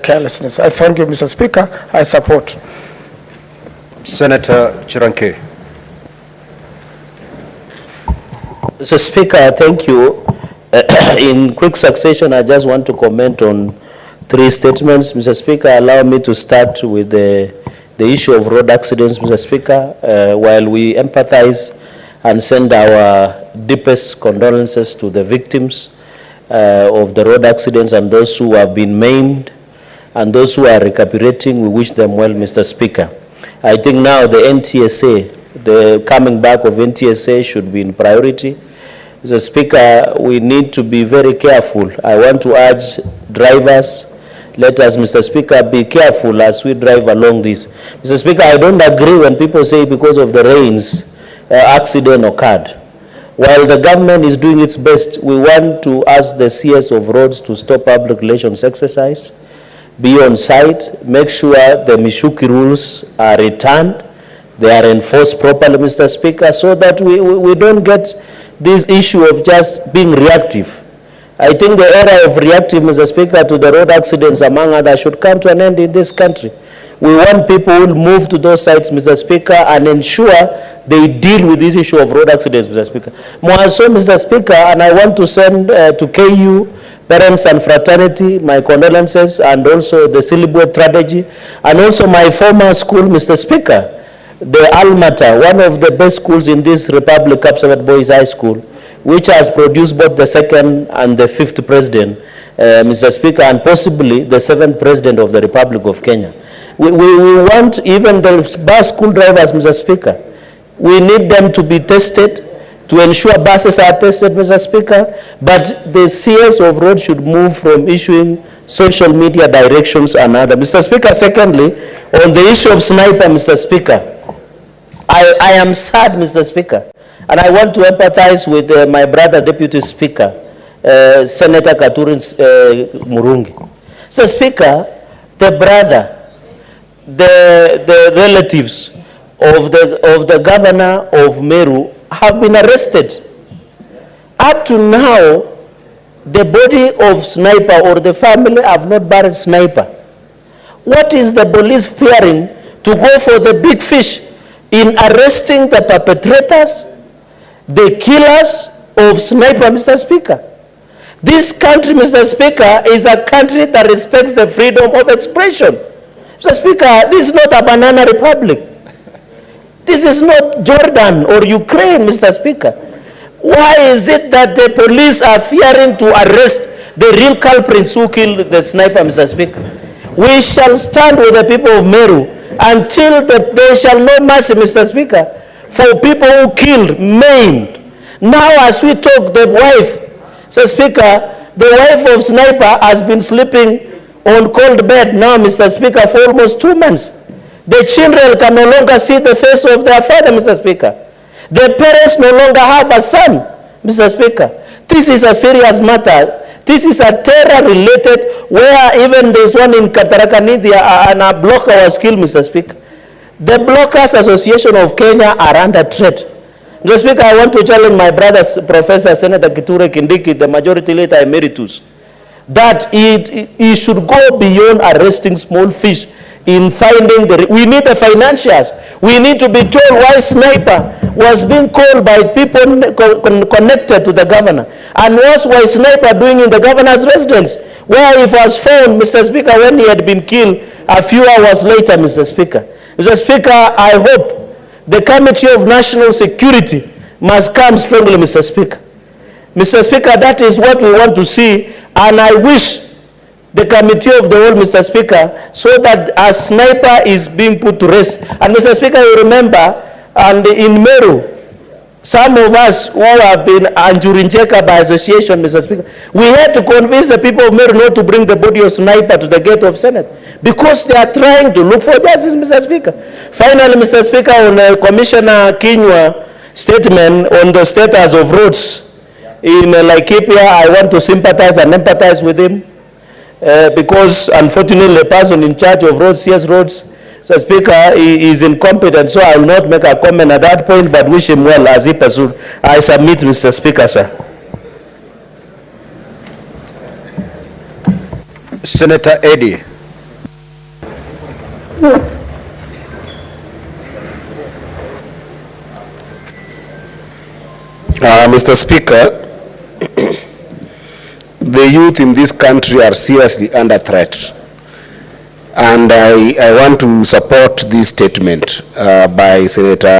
Carelessness. I thank you, Mr. Speaker. I support. Senator Cherargei. Mr. Speaker, thank you. In quick succession, I just want to comment on three statements. Mr. Speaker, allow me to start with the issue of road accidents, Mr. Speaker. While we empathize and send our deepest condolences to the victims of the road accidents and those who have been maimed, and those who are recuperating, we wish them well, Mr. Speaker. I think now the NTSA, the coming back of NTSA should be in priority. Mr. Speaker, we need to be very careful. I want to urge drivers, let us, Mr. Speaker, be careful as we drive along this. Mr. Speaker, I don't agree when people say because of the rains, accident occurred. While the government is doing its best, we want to ask the CS of roads to stop public relations exercise, be on site, make sure the Mishuki rules are returned, they are enforced properly, Mr. Speaker, so that we don't get this issue of just being reactive. I think the era of reactive, Mr. Speaker, to the road accidents, among others, should come to an end in this country. We want people who will move to those sites, Mr. Speaker, and ensure they deal with this issue of road accidents, Mr. Speaker. More so, Mr. Speaker, and I want to send to KU, parents and fraternity, my condolences, and also the Silibwe tragedy, and also my former school, Mr. Speaker, the Almata, one of the best schools in this Republic, Kapsabet Boys High School, which has produced both the second and the fifth president, Mr. Speaker, and possibly the seventh president of the Republic of Kenya. We want even the bus school drivers, Mr. Speaker, we need them to be tested, to ensure buses are tested, Mr. Speaker, but the CS of road should move from issuing social media directions and other. Mr. Speaker, secondly, on the issue of sniper, Mr. Speaker, I am sad, Mr. Speaker, and I want to empathize with my brother, Deputy Speaker, Senator Katurin's Murungi. Mr. Speaker, the brother, the relatives of the governor of Meru have been arrested. Up to now, the body of sniper or the family have not buried sniper. What is the police fearing to go for the big fish in arresting the perpetrators, the killers of sniper, Mr. Speaker? This country, Mr. Speaker, is a country that respects the freedom of expression. Mr. Speaker, this is not a banana republic. This is not Jordan or Ukraine, Mr. Speaker. Why is it that the police are fearing to arrest the real culprits who killed the sniper, Mr. Speaker? We shall stand with the people of Meru until they shall know mercy, Mr. Speaker, for people who killed, maimed. Now as we talk, the wife, Mr. Speaker, the wife of sniper has been sleeping on cold bed now, Mr. Speaker, for almost 2 months. The children can no longer see the face of their father, Mr. Speaker. The parents no longer have a son, Mr. Speaker. This is a serious matter. This is a terror-related, where even there's one in Katarakanidi and a blocker was killed, Mr. Speaker. The Blockers Association of Kenya are under threat. Mr. Speaker, I want to challenge my brother, Professor Senator Kithure Kindiki, the majority leader emeritus, that he should go beyond arresting small fish in finding we need the financials. We need to be told why sniper was being called by people connected to the governor, and what was sniper doing in the governor's residence, where he was found, Mr. Speaker, when he had been killed a few hours later, Mr. Speaker. Mr. Speaker, I hope the Committee of National Security must come strongly, Mr. Speaker. Mr. Speaker, that is what we want to see, and I wish the committee of the whole, Mr. Speaker, so that a sniper is being put to rest. And Mr. Speaker, you remember, and in Meru, some of us who have been Anjurinjeka by association, Mr. Speaker, we had to convince the people of Meru not to bring the body of sniper to the gate of Senate, because they are trying to look for justice, Mr. Speaker. Finally, Mr. Speaker, on Commissioner Kinywa statement on the status of roads in Laikipia, I want to sympathize and empathize with him. Because unfortunately the person in charge of roads, CS roads, so Speaker, he is incompetent, so I will not make a comment at that point, but wish him well as he pursued. I submit, Mr. Speaker, sir. Senator Eddie. Mr. Speaker, the youth in this country are seriously under threat. And I want to support this statement by Senator